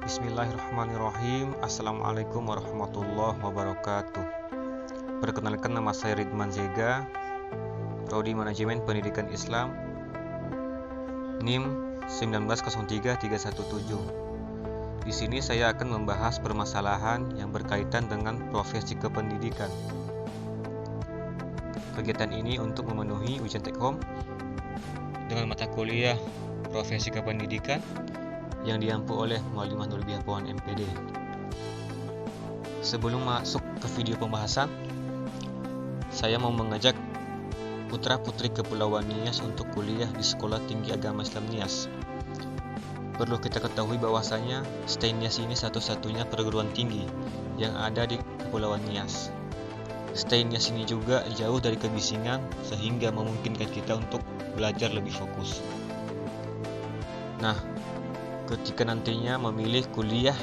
Bismillahirrahmanirrahim. Assalamualaikum warahmatullahi wabarakatuh. Perkenalkan, nama saya Ridman Zega, Prodi Manajemen Pendidikan Islam, NIM 1903317. Di sini saya akan membahas permasalahan yang berkaitan dengan profesi kependidikan. Kegiatan ini untuk memenuhi ujian take home dengan mata kuliah profesi kependidikan yang diampu oleh Muallimah Nurbiah Puan MPD. Sebelum masuk ke video pembahasan, saya mau mengajak putra-putri Kepulauan Nias untuk kuliah di Sekolah Tinggi Agama Islam Nias. Perlu kita ketahui bahwasanya STAI Nias ini satu-satunya perguruan tinggi yang ada di Kepulauan Nias. STAI Nias ini juga jauh dari kebisingan sehingga memungkinkan kita untuk belajar lebih fokus. Nah, ketika nantinya memilih kuliah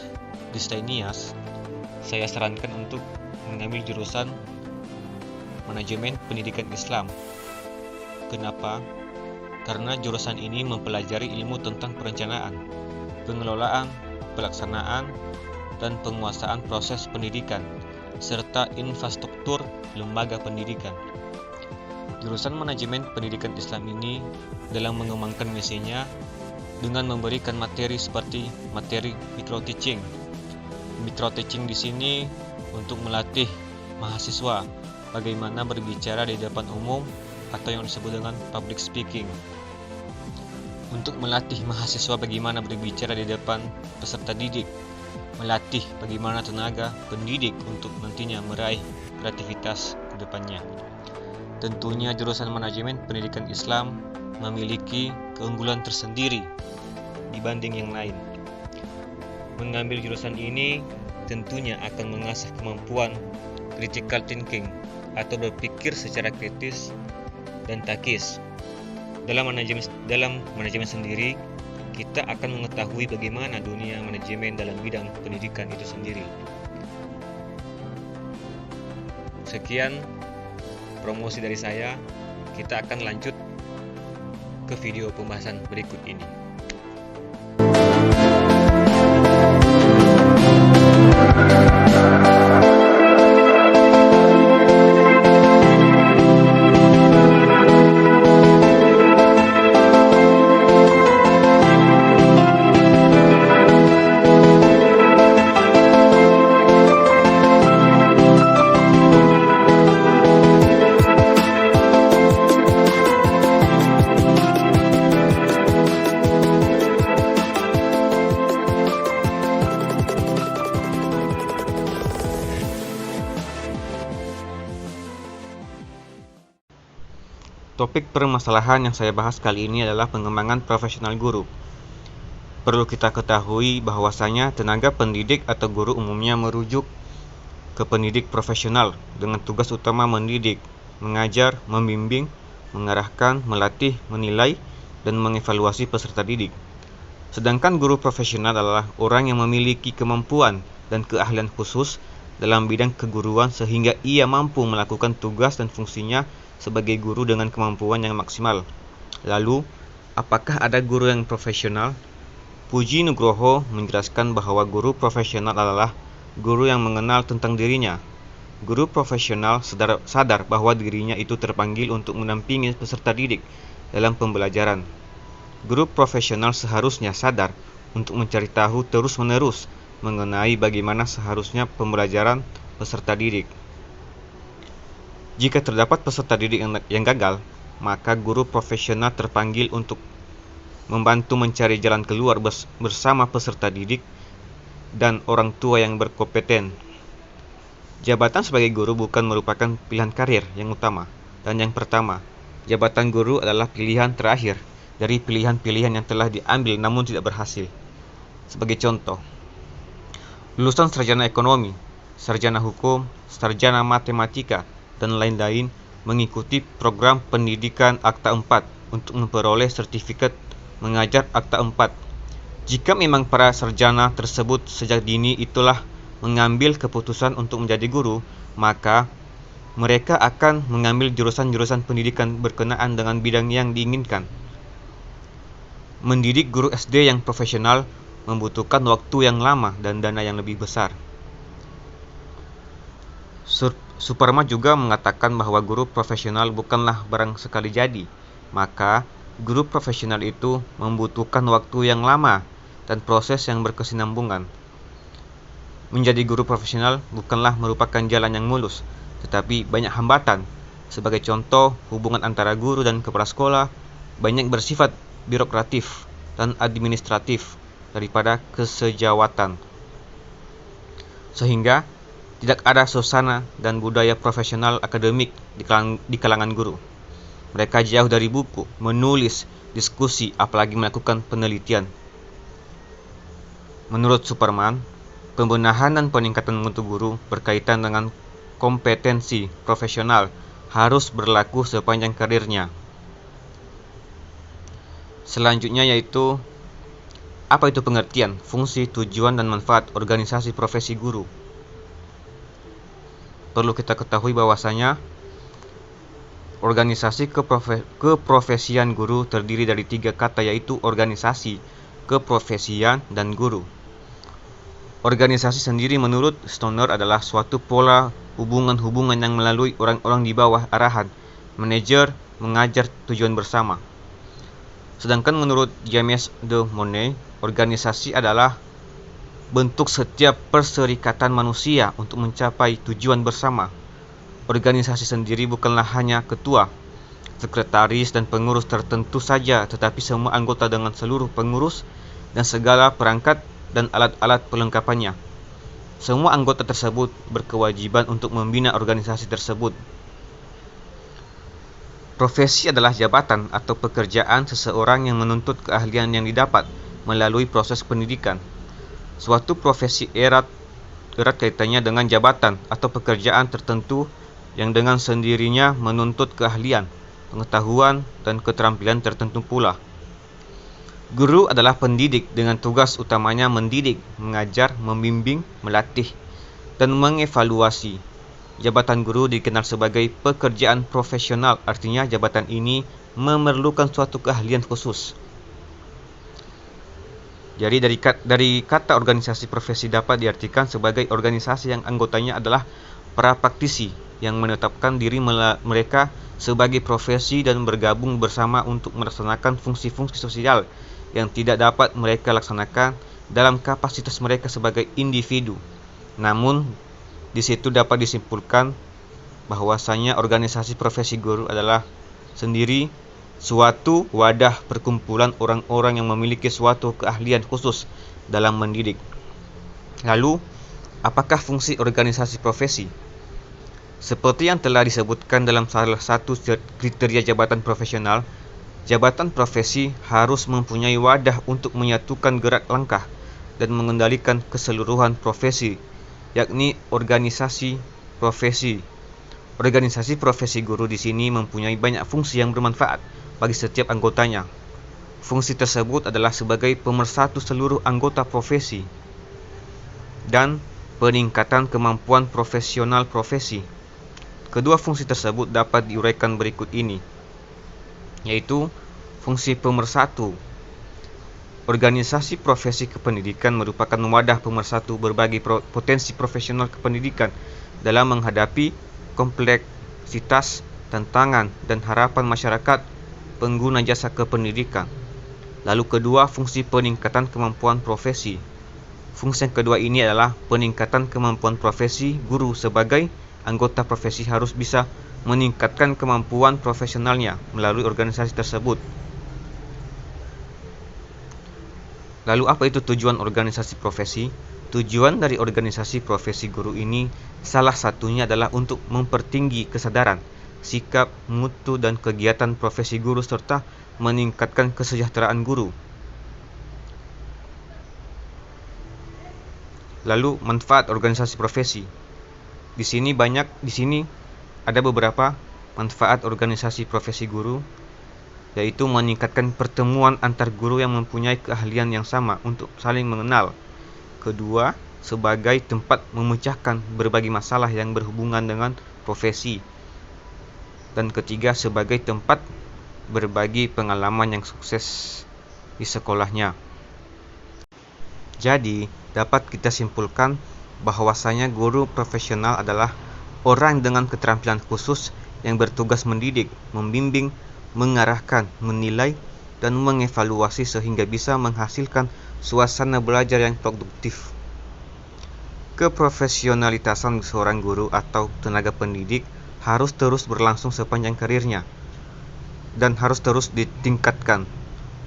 di STAI Nias, saya sarankan untuk mengambil jurusan Manajemen Pendidikan Islam. Kenapa? Karena jurusan ini mempelajari ilmu tentang perencanaan, pengelolaan, pelaksanaan, dan penguasaan proses pendidikan, serta infrastruktur lembaga pendidikan. Jurusan Manajemen Pendidikan Islam ini dalam mengembangkan misinya dengan memberikan materi seperti materi micro-teaching. Micro-teaching di sini untuk melatih mahasiswa bagaimana berbicara di depan umum atau yang disebut dengan public speaking. Untuk melatih mahasiswa bagaimana berbicara di depan peserta didik, melatih bagaimana tenaga pendidik untuk nantinya meraih kreativitas ke depannya. Tentunya jurusan Manajemen Pendidikan Islam memiliki keunggulan tersendiri dibanding yang lain. Mengambil jurusan ini tentunya akan mengasah kemampuan critical thinking atau berpikir secara kritis dan takis. Dalam manajemen sendiri, kita akan mengetahui bagaimana dunia manajemen dalam bidang pendidikan itu sendiri. Sekian promosi dari saya. Kita akan lanjut ke video pembahasan berikut ini. Topik permasalahan yang saya bahas kali ini adalah pengembangan profesional guru. Perlu kita ketahui bahwasanya tenaga pendidik atau guru umumnya merujuk ke pendidik profesional dengan tugas utama mendidik, mengajar, membimbing, mengarahkan, melatih, menilai, dan mengevaluasi peserta didik. Sedangkan guru profesional adalah orang yang memiliki kemampuan dan keahlian khusus dalam bidang keguruan sehingga ia mampu melakukan tugas dan fungsinya sebagai guru dengan kemampuan yang maksimal. Lalu, apakah ada guru yang profesional? Puji Nugroho menjelaskan bahwa guru profesional adalah guru yang mengenal tentang dirinya. Guru profesional sadar bahwa dirinya itu terpanggil untuk mendampingi peserta didik dalam pembelajaran. Guru profesional seharusnya sadar untuk mencari tahu terus-menerus mengenai bagaimana seharusnya pembelajaran peserta didik. Jika terdapat peserta didik yang gagal, maka guru profesional terpanggil untuk membantu mencari jalan keluar bersama peserta didik dan orang tua yang berkompeten. Jabatan sebagai guru bukan merupakan pilihan karir yang utama dan yang pertama. Jabatan guru adalah pilihan terakhir dari pilihan-pilihan yang telah diambil namun tidak berhasil. Sebagai contoh, lulusan sarjana ekonomi, sarjana hukum, sarjana matematika, dan lain-lain mengikuti program pendidikan Akta 4 untuk memperoleh sertifikat mengajar Akta 4. Jika memang para sarjana tersebut sejak dini itulah mengambil keputusan untuk menjadi guru, maka mereka akan mengambil jurusan-jurusan pendidikan berkenaan dengan bidang yang diinginkan. Mendidik guru SD yang profesional membutuhkan waktu yang lama dan dana yang lebih besar. Superman juga mengatakan bahwa guru profesional bukanlah barang sekali jadi, maka guru profesional itu membutuhkan waktu yang lama dan proses yang berkesinambungan. Menjadi guru profesional bukanlah merupakan jalan yang mulus, tetapi banyak hambatan. Sebagai contoh, hubungan antara guru dan kepala sekolah banyak bersifat birokratif dan administratif daripada kesejawatan, sehingga tidak ada suasana dan budaya profesional akademik di kalangan guru. Mereka jauh dari buku, menulis, diskusi, apalagi melakukan penelitian. Menurut Superman, pembenahan dan peningkatan mutu guru berkaitan dengan kompetensi profesional harus berlaku sepanjang karirnya. Selanjutnya yaitu, apa itu pengertian, fungsi, tujuan, dan manfaat organisasi profesi guru? Perlu kita ketahui bahwasanya organisasi keprofesian guru terdiri dari 3 kata, yaitu organisasi, keprofesian, dan guru. Organisasi sendiri menurut Stoner adalah suatu pola hubungan-hubungan yang melalui orang-orang di bawah arahan manajer mengajar tujuan bersama. Sedangkan menurut James de Monnet, organisasi adalah bentuk setiap perserikatan manusia untuk mencapai tujuan bersama. Organisasi sendiri bukanlah hanya ketua, sekretaris, dan pengurus tertentu saja, tetapi semua anggota dengan seluruh pengurus dan segala perangkat dan alat-alat perlengkapannya. Semua anggota tersebut berkewajiban untuk membina organisasi tersebut. Profesi adalah jabatan atau pekerjaan seseorang yang menuntut keahlian yang didapat melalui proses pendidikan. Suatu profesi erat kaitannya dengan jabatan atau pekerjaan tertentu yang dengan sendirinya menuntut keahlian, pengetahuan, dan keterampilan tertentu pula. Guru adalah pendidik dengan tugas utamanya mendidik, mengajar, membimbing, melatih, dan mengevaluasi. Jabatan guru dikenal sebagai pekerjaan profesional, artinya jabatan ini memerlukan suatu keahlian khusus. Jadi dari kata organisasi profesi dapat diartikan sebagai organisasi yang anggotanya adalah para praktisi yang menetapkan diri mereka sebagai profesi dan bergabung bersama untuk melaksanakan fungsi-fungsi sosial yang tidak dapat mereka laksanakan dalam kapasitas mereka sebagai individu. Namun, di situ dapat disimpulkan bahwasanya organisasi profesi guru adalah sendiri suatu wadah perkumpulan orang-orang yang memiliki suatu keahlian khusus dalam mendidik. Lalu, apakah fungsi organisasi profesi? Seperti yang telah disebutkan dalam salah satu kriteria jabatan profesional, jabatan profesi harus mempunyai wadah untuk menyatukan gerak langkah dan mengendalikan keseluruhan profesi, yakni organisasi profesi. Organisasi profesi guru di sini mempunyai banyak fungsi yang bermanfaat bagi setiap anggotanya. Fungsi tersebut adalah sebagai pemersatu seluruh anggota profesi dan peningkatan kemampuan profesional profesi. Kedua fungsi tersebut dapat diuraikan berikut ini, yaitu fungsi pemersatu. Organisasi profesi kependidikan merupakan wadah pemersatu berbagai potensi profesional kependidikan dalam menghadapi kompleksitas, tantangan, dan harapan masyarakat pengguna jasa kependidikan. Lalu kedua, fungsi peningkatan kemampuan profesi. Fungsi yang kedua ini adalah peningkatan kemampuan profesi. Guru sebagai anggota profesi harus bisa meningkatkan kemampuan profesionalnya melalui organisasi tersebut. Lalu apa itu tujuan organisasi profesi? Tujuan dari organisasi profesi guru ini salah satunya adalah untuk mempertinggi kesadaran, sikap, mutu, dan kegiatan profesi guru serta meningkatkan kesejahteraan guru. Lalu manfaat organisasi profesi. Di sini ada beberapa manfaat organisasi profesi guru, yaitu meningkatkan pertemuan antar guru yang mempunyai keahlian yang sama untuk saling mengenal. Kedua, sebagai tempat memecahkan berbagai masalah yang berhubungan dengan profesi. Dan ketiga, sebagai tempat berbagi pengalaman yang sukses di sekolahnya. Jadi, dapat kita simpulkan bahwasanya guru profesional adalah orang dengan keterampilan khusus yang bertugas mendidik, membimbing, mengarahkan, menilai, dan mengevaluasi sehingga bisa menghasilkan suasana belajar yang produktif. Keprofesionalitasan seorang guru atau tenaga pendidik harus terus berlangsung sepanjang karirnya dan harus terus ditingkatkan.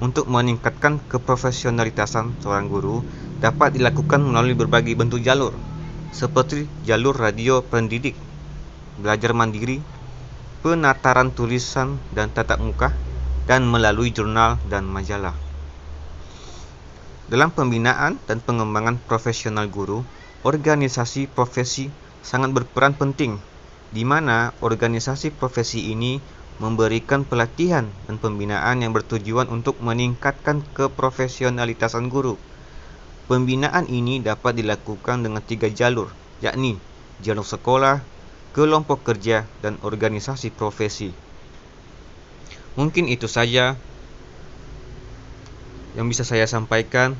Untuk meningkatkan keprofesionalitasan seorang guru dapat dilakukan melalui berbagai bentuk jalur, seperti jalur radio pendidik, belajar mandiri, penataran tulisan dan tatap muka, dan melalui jurnal dan majalah. Dalam pembinaan dan pengembangan profesional guru, organisasi profesi sangat berperan penting, di mana organisasi profesi ini memberikan pelatihan dan pembinaan yang bertujuan untuk meningkatkan keprofesionalitasan guru. Pembinaan ini dapat dilakukan dengan 3 jalur, yakni jalur sekolah, kelompok kerja, dan organisasi profesi. Mungkin itu saja yang bisa saya sampaikan.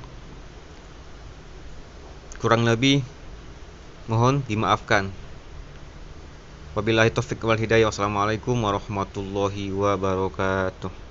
Kurang lebih mohon dimaafkan. Wabillahi taufiq wal hidayah. Wassalamualaikum warahmatullahi wabarakatuh.